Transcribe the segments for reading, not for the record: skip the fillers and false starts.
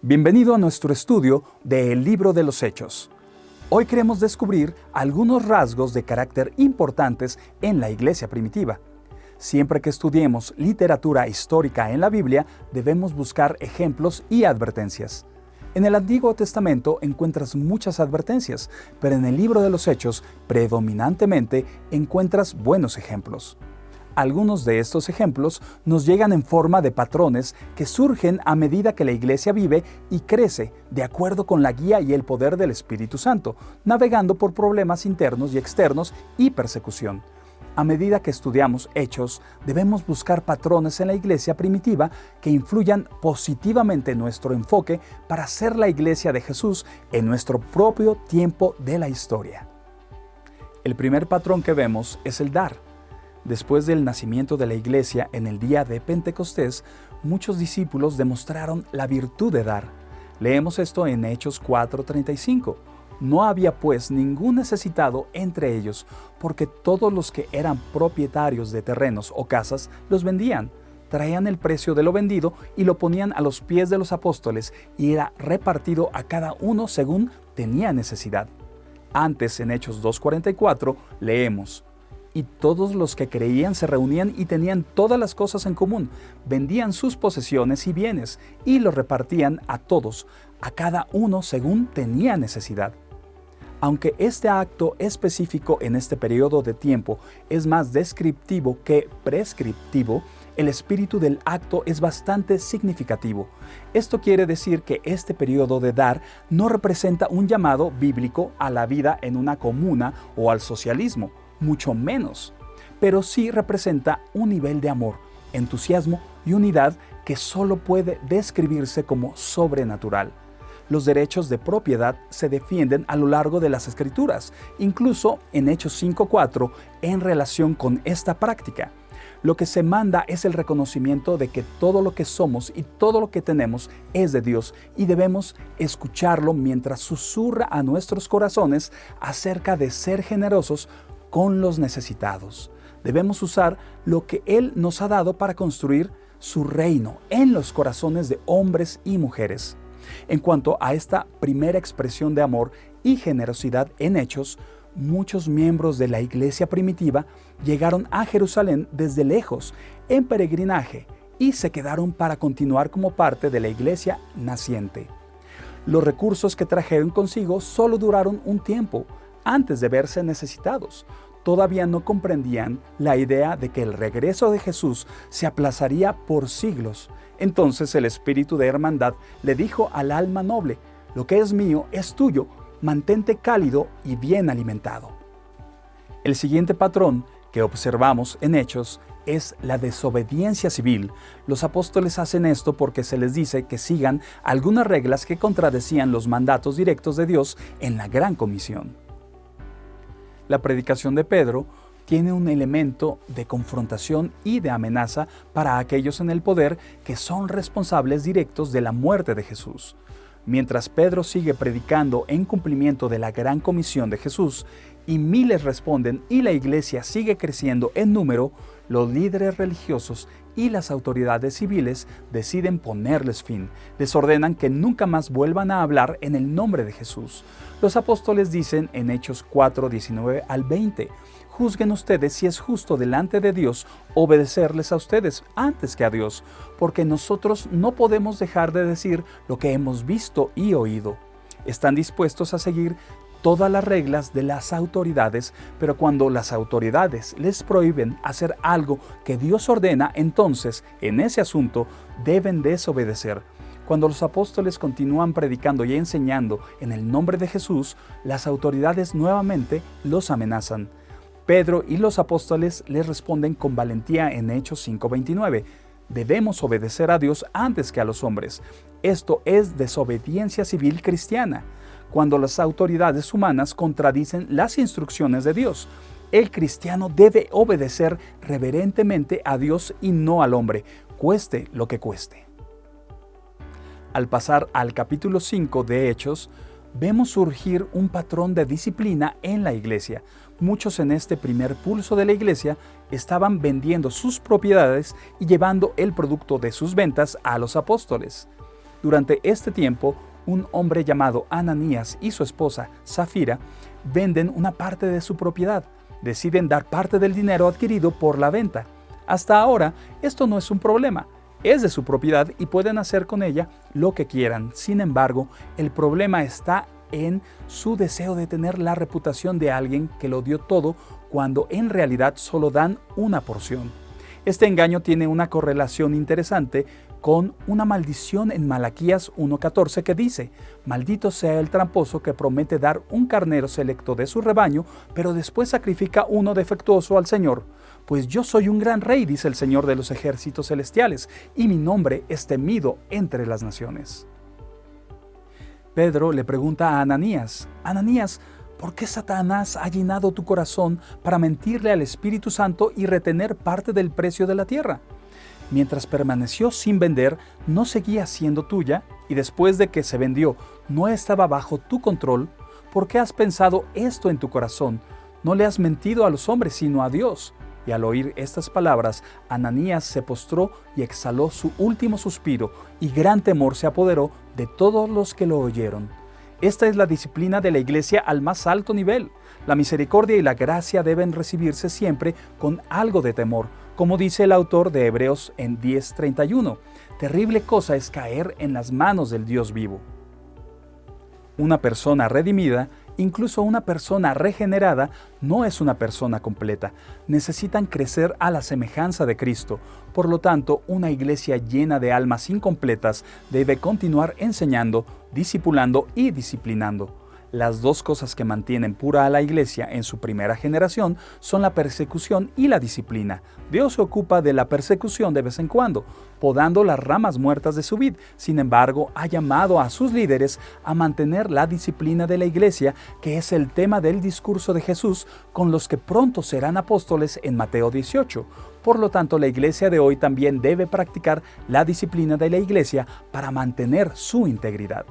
Bienvenido a nuestro estudio del Libro de los Hechos. Hoy queremos descubrir algunos rasgos de carácter importantes en la iglesia primitiva. Siempre que estudiemos literatura histórica en la Biblia, debemos buscar ejemplos y advertencias. En el Antiguo Testamento encuentras muchas advertencias, pero en el Libro de los Hechos, predominantemente, encuentras buenos ejemplos. Algunos de estos ejemplos nos llegan en forma de patrones que surgen a medida que la iglesia vive y crece de acuerdo con la guía y el poder del Espíritu Santo, navegando por problemas internos y externos y persecución. A medida que estudiamos Hechos, debemos buscar patrones en la iglesia primitiva que influyan positivamente en nuestro enfoque para ser la iglesia de Jesús en nuestro propio tiempo de la historia. El primer patrón que vemos es el dar. Después del nacimiento de la iglesia en el día de Pentecostés, muchos discípulos demostraron la virtud de dar. Leemos esto en Hechos 4:35. No había pues ningún necesitado entre ellos, porque todos los que eran propietarios de terrenos o casas los vendían. Traían el precio de lo vendido y lo ponían a los pies de los apóstoles y era repartido a cada uno según tenía necesidad. Antes, en Hechos 2:44, leemos: Y todos los que creían se reunían y tenían todas las cosas en común, vendían sus posesiones y bienes, y los repartían a todos, a cada uno según tenía necesidad. Aunque este acto específico en este periodo de tiempo es más descriptivo que prescriptivo, el espíritu del acto es bastante significativo. Esto quiere decir que este periodo de dar no representa un llamado bíblico a la vida en una comuna o al socialismo, mucho menos, pero sí representa un nivel de amor, entusiasmo y unidad que solo puede describirse como sobrenatural. Los derechos de propiedad se defienden a lo largo de las Escrituras, incluso en Hechos 5:4, en relación con esta práctica. Lo que se manda es el reconocimiento de que todo lo que somos y todo lo que tenemos es de Dios y debemos escucharlo mientras susurra a nuestros corazones acerca de ser generosos con los necesitados. Debemos usar lo que Él nos ha dado para construir su reino en los corazones de hombres y mujeres. En cuanto a esta primera expresión de amor y generosidad en Hechos, muchos miembros de la iglesia primitiva llegaron a Jerusalén desde lejos, en peregrinaje, y se quedaron para continuar como parte de la iglesia naciente. Los recursos que trajeron consigo solo duraron un tiempo, antes de verse necesitados. Todavía no comprendían la idea de que el regreso de Jesús se aplazaría por siglos. Entonces el espíritu de hermandad le dijo al alma noble: lo que es mío es tuyo, mantente cálido y bien alimentado. El siguiente patrón que observamos en Hechos es la desobediencia civil. Los apóstoles hacen esto porque se les dice que sigan algunas reglas que contradecían los mandatos directos de Dios en la Gran Comisión. La predicación de Pedro tiene un elemento de confrontación y de amenaza para aquellos en el poder que son responsables directos de la muerte de Jesús. Mientras Pedro sigue predicando en cumplimiento de la gran comisión de Jesús y miles responden y la iglesia sigue creciendo en número, los líderes religiosos y las autoridades civiles deciden ponerles fin. Les ordenan que nunca más vuelvan a hablar en el nombre de Jesús. Los apóstoles dicen en Hechos 4:19 al 20, juzguen ustedes si es justo delante de Dios obedecerles a ustedes antes que a Dios, porque nosotros no podemos dejar de decir lo que hemos visto y oído. Están dispuestos a seguir todas las reglas de las autoridades, pero cuando las autoridades les prohíben hacer algo que Dios ordena, entonces, en ese asunto, deben desobedecer. Cuando los apóstoles continúan predicando y enseñando en el nombre de Jesús, las autoridades nuevamente los amenazan. Pedro y los apóstoles les responden con valentía en Hechos 5:29. Debemos obedecer a Dios antes que a los hombres. Esto es desobediencia civil cristiana. Cuando las autoridades humanas contradicen las instrucciones de Dios, el cristiano debe obedecer reverentemente a Dios y no al hombre, cueste lo que cueste. Al pasar al capítulo 5 de Hechos, vemos surgir un patrón de disciplina en la iglesia. Muchos en este primer pulso de la iglesia estaban vendiendo sus propiedades y llevando el producto de sus ventas a los apóstoles. Durante este tiempo, un hombre llamado Ananías y su esposa, Safira, venden una parte de su propiedad. Deciden dar parte del dinero adquirido por la venta. Hasta ahora, esto no es un problema. Es de su propiedad y pueden hacer con ella lo que quieran. Sin embargo, el problema está en su deseo de tener la reputación de alguien que lo dio todo cuando en realidad solo dan una porción. Este engaño tiene una correlación interesante con una maldición en Malaquías 1:14 que dice: «Maldito sea el tramposo que promete dar un carnero selecto de su rebaño, pero después sacrifica uno defectuoso al Señor. Pues yo soy un gran rey», dice el Señor de los ejércitos celestiales, «y mi nombre es temido entre las naciones». Pedro le pregunta a Ananías: «Ananías, ¿por qué Satanás ha llenado tu corazón para mentirle al Espíritu Santo y retener parte del precio de la tierra? Mientras permaneció sin vender, ¿no seguía siendo tuya? Y después de que se vendió, ¿no estaba bajo tu control? ¿Por qué has pensado esto en tu corazón? No le has mentido a los hombres, sino a Dios». Y al oír estas palabras, Ananías se postró y exhaló su último suspiro, y gran temor se apoderó de todos los que lo oyeron. Esta es la disciplina de la iglesia al más alto nivel. La misericordia y la gracia deben recibirse siempre con algo de temor, como dice el autor de Hebreos en 10:31. Terrible cosa es caer en las manos del Dios vivo. Una persona redimida, incluso una persona regenerada, no es una persona completa. Necesitan crecer a la semejanza de Cristo. Por lo tanto, una iglesia llena de almas incompletas debe continuar enseñando, discipulando y disciplinando. Las dos cosas que mantienen pura a la iglesia en su primera generación son la persecución y la disciplina. Dios se ocupa de la persecución de vez en cuando, podando las ramas muertas de su vid. Sin embargo, ha llamado a sus líderes a mantener la disciplina de la iglesia, que es el tema del discurso de Jesús con los que pronto serán apóstoles en Mateo 18. Por lo tanto, la iglesia de hoy también debe practicar la disciplina de la iglesia para mantener su integridad.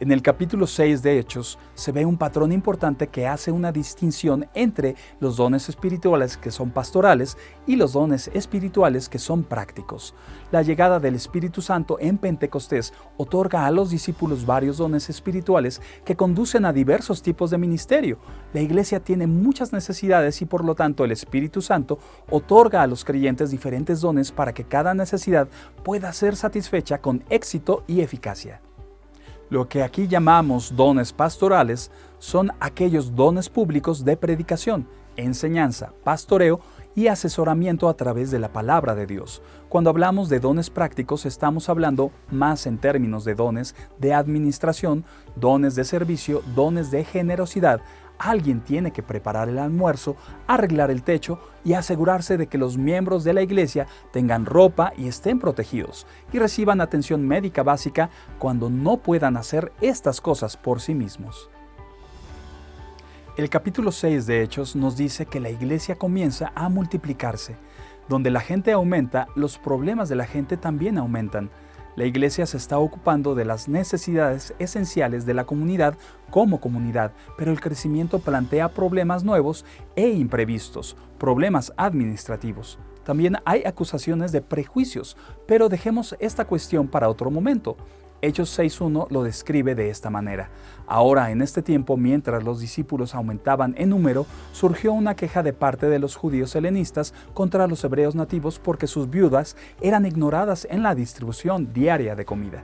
En el capítulo 6 de Hechos se ve un patrón importante que hace una distinción entre los dones espirituales que son pastorales y los dones espirituales que son prácticos. La llegada del Espíritu Santo en Pentecostés otorga a los discípulos varios dones espirituales que conducen a diversos tipos de ministerio. La iglesia tiene muchas necesidades y por lo tanto el Espíritu Santo otorga a los creyentes diferentes dones para que cada necesidad pueda ser satisfecha con éxito y eficacia. Lo que aquí llamamos dones pastorales son aquellos dones públicos de predicación, enseñanza, pastoreo y asesoramiento a través de la palabra de Dios. Cuando hablamos de dones prácticos, estamos hablando más en términos de dones de administración, dones de servicio, dones de generosidad. Alguien tiene que preparar el almuerzo, arreglar el techo y asegurarse de que los miembros de la iglesia tengan ropa y estén protegidos y reciban atención médica básica cuando no puedan hacer estas cosas por sí mismos. El capítulo 6 de Hechos nos dice que la iglesia comienza a multiplicarse. Donde la gente aumenta, los problemas de la gente también aumentan. La iglesia se está ocupando de las necesidades esenciales de la comunidad como comunidad, pero el crecimiento plantea problemas nuevos e imprevistos, problemas administrativos. También hay acusaciones de prejuicios, pero dejemos esta cuestión para otro momento. Hechos 6.1 lo describe de esta manera. Ahora, en este tiempo, mientras los discípulos aumentaban en número, surgió una queja de parte de los judíos helenistas contra los hebreos nativos porque sus viudas eran ignoradas en la distribución diaria de comida.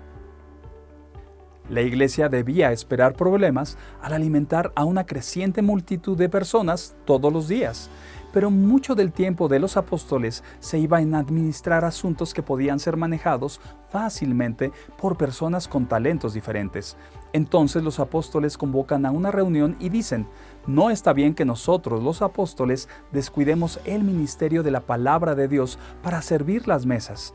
La iglesia debía esperar problemas al alimentar a una creciente multitud de personas todos los días. Pero mucho del tiempo de los apóstoles se iba en administrar asuntos que podían ser manejados fácilmente por personas con talentos diferentes. Entonces los apóstoles convocan a una reunión y dicen: no está bien que nosotros, los apóstoles, descuidemos el ministerio de la palabra de Dios para servir las mesas.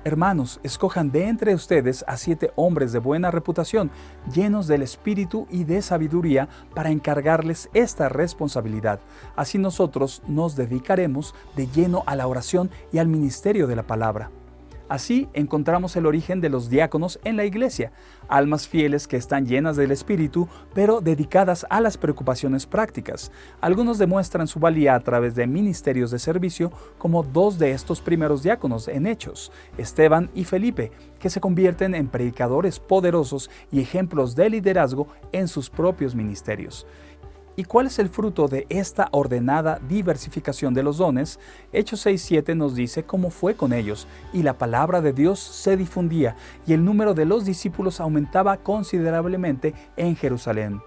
Hermanos, escojan de entre ustedes a 7 hombres de buena reputación, llenos del Espíritu y de sabiduría, para encargarles esta responsabilidad. Así nosotros nos dedicaremos de lleno a la oración y al ministerio de la palabra. Así encontramos el origen de los diáconos en la iglesia, almas fieles que están llenas del Espíritu, pero dedicadas a las preocupaciones prácticas. Algunos demuestran su valía a través de ministerios de servicio, como dos de estos primeros diáconos en Hechos, Esteban y Felipe, que se convierten en predicadores poderosos y ejemplos de liderazgo en sus propios ministerios. ¿Y cuál es el fruto de esta ordenada diversificación de los dones? Hechos 6:7 nos dice cómo fue con ellos, y la palabra de Dios se difundía, y el número de los discípulos aumentaba considerablemente en Jerusalén.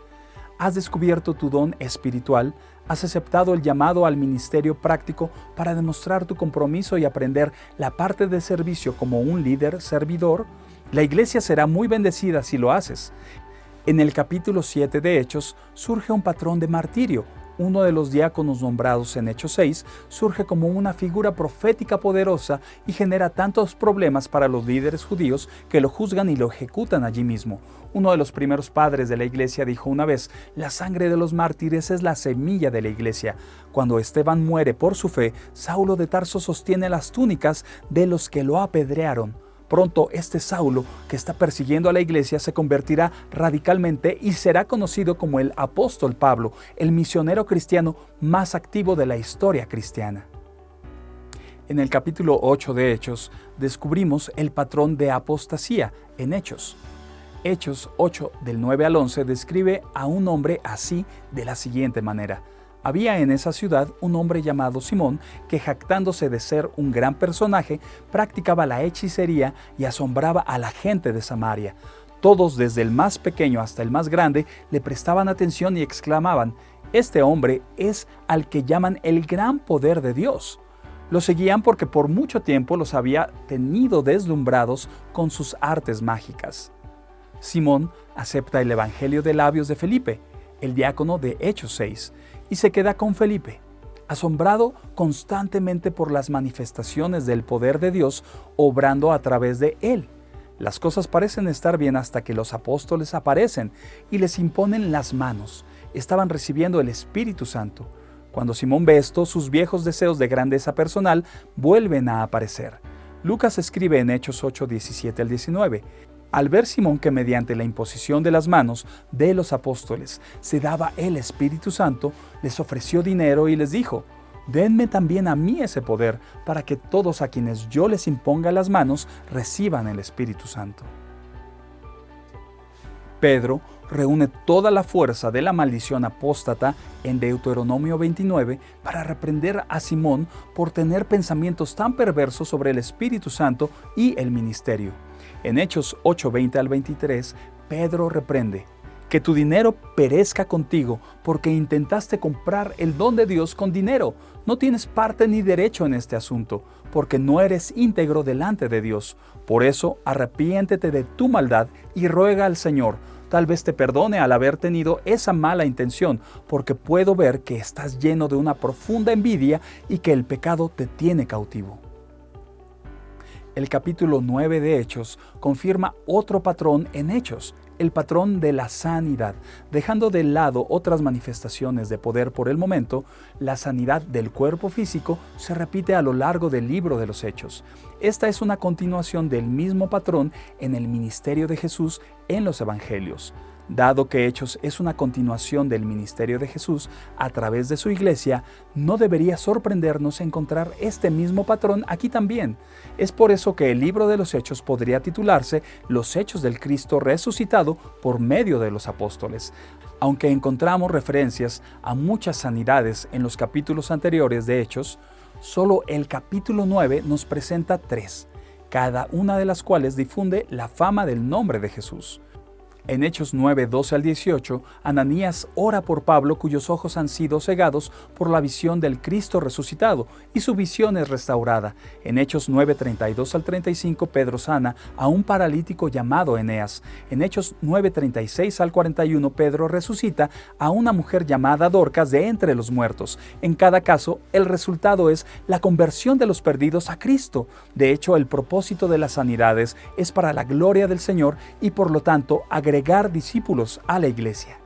¿Has descubierto tu don espiritual? ¿Has aceptado el llamado al ministerio práctico para demostrar tu compromiso y aprender la parte de servicio como un líder servidor? La iglesia será muy bendecida si lo haces. En el capítulo 7 de Hechos surge un patrón de martirio. Uno de los diáconos nombrados en Hechos 6 surge como una figura profética poderosa y genera tantos problemas para los líderes judíos que lo juzgan y lo ejecutan allí mismo. Uno de los primeros padres de la iglesia dijo una vez: la sangre de los mártires es la semilla de la iglesia. Cuando Esteban muere por su fe, Saulo de Tarso sostiene las túnicas de los que lo apedrearon. Pronto este Saulo, que está persiguiendo a la iglesia, se convertirá radicalmente y será conocido como el apóstol Pablo, el misionero cristiano más activo de la historia cristiana. En el capítulo 8 de Hechos descubrimos el patrón de apostasía en Hechos. Hechos 8 del 9 al 11 describe a un hombre así de la siguiente manera. Había en esa ciudad un hombre llamado Simón que, jactándose de ser un gran personaje, practicaba la hechicería y asombraba a la gente de Samaria. Todos, desde el más pequeño hasta el más grande, le prestaban atención y exclamaban: «Este hombre es al que llaman el gran poder de Dios». Lo seguían porque por mucho tiempo los había tenido deslumbrados con sus artes mágicas. Simón acepta el evangelio de labios de Felipe, el diácono de Hechos 6, y se queda con Felipe, asombrado constantemente por las manifestaciones del poder de Dios obrando a través de él. Las cosas parecen estar bien hasta que los apóstoles aparecen y les imponen las manos. Estaban recibiendo el Espíritu Santo. Cuando Simón ve esto, sus viejos deseos de grandeza personal vuelven a aparecer. Lucas escribe en Hechos 8, 17 al 19. Al ver Simón que mediante la imposición de las manos de los apóstoles se daba el Espíritu Santo, les ofreció dinero y les dijo: «Denme también a mí ese poder, para que todos a quienes yo les imponga las manos reciban el Espíritu Santo». Pedro reúne toda la fuerza de la maldición apóstata en Deuteronomio 29 para reprender a Simón por tener pensamientos tan perversos sobre el Espíritu Santo y el ministerio. En Hechos 8, 20 al 23, Pedro reprende: «Que tu dinero perezca contigo, porque intentaste comprar el don de Dios con dinero. No tienes parte ni derecho en este asunto, porque no eres íntegro delante de Dios. Por eso, arrepiéntete de tu maldad y ruega al Señor. Tal vez te perdone al haber tenido esa mala intención, porque puedo ver que estás lleno de una profunda envidia y que el pecado te tiene cautivo». El capítulo 9 de Hechos confirma otro patrón en Hechos, el patrón de la sanidad. Dejando de lado otras manifestaciones de poder por el momento, la sanidad del cuerpo físico se repite a lo largo del libro de los Hechos. Esta es una continuación del mismo patrón en el ministerio de Jesús en los Evangelios. Dado que Hechos es una continuación del ministerio de Jesús a través de su iglesia, no debería sorprendernos encontrar este mismo patrón aquí también. Es por eso que el libro de los Hechos podría titularse Los Hechos del Cristo resucitado por medio de los apóstoles. Aunque encontramos referencias a muchas sanidades en los capítulos anteriores de Hechos, solo el capítulo 9 nos presenta 3, cada una de las cuales difunde la fama del nombre de Jesús. En Hechos 9, 12 al 18, Ananías ora por Pablo, cuyos ojos han sido cegados por la visión del Cristo resucitado, y su visión es restaurada. En Hechos 9, 32 al 35, Pedro sana a un paralítico llamado Eneas. En Hechos 9, 36 al 41, Pedro resucita a una mujer llamada Dorcas de entre los muertos. En cada caso, el resultado es la conversión de los perdidos a Cristo. De hecho, el propósito de las sanidades es para la gloria del Señor y, por lo tanto, agregar discípulos a la iglesia.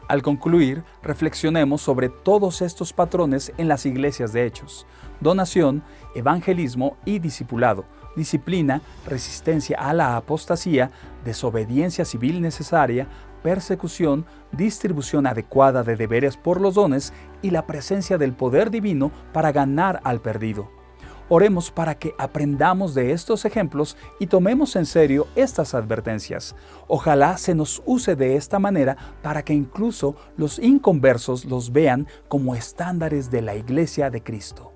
Al concluir, reflexionemos sobre todos estos patrones en las iglesias de Hechos: donación, evangelismo y discipulado. disciplina, resistencia a la apostasía, desobediencia civil necesaria, persecución, distribución adecuada de deberes por los dones y la presencia del poder divino para ganar al perdido. Oremos para que aprendamos de estos ejemplos y tomemos en serio estas advertencias. Ojalá se nos use de esta manera para que incluso los inconversos los vean como estándares de la Iglesia de Cristo.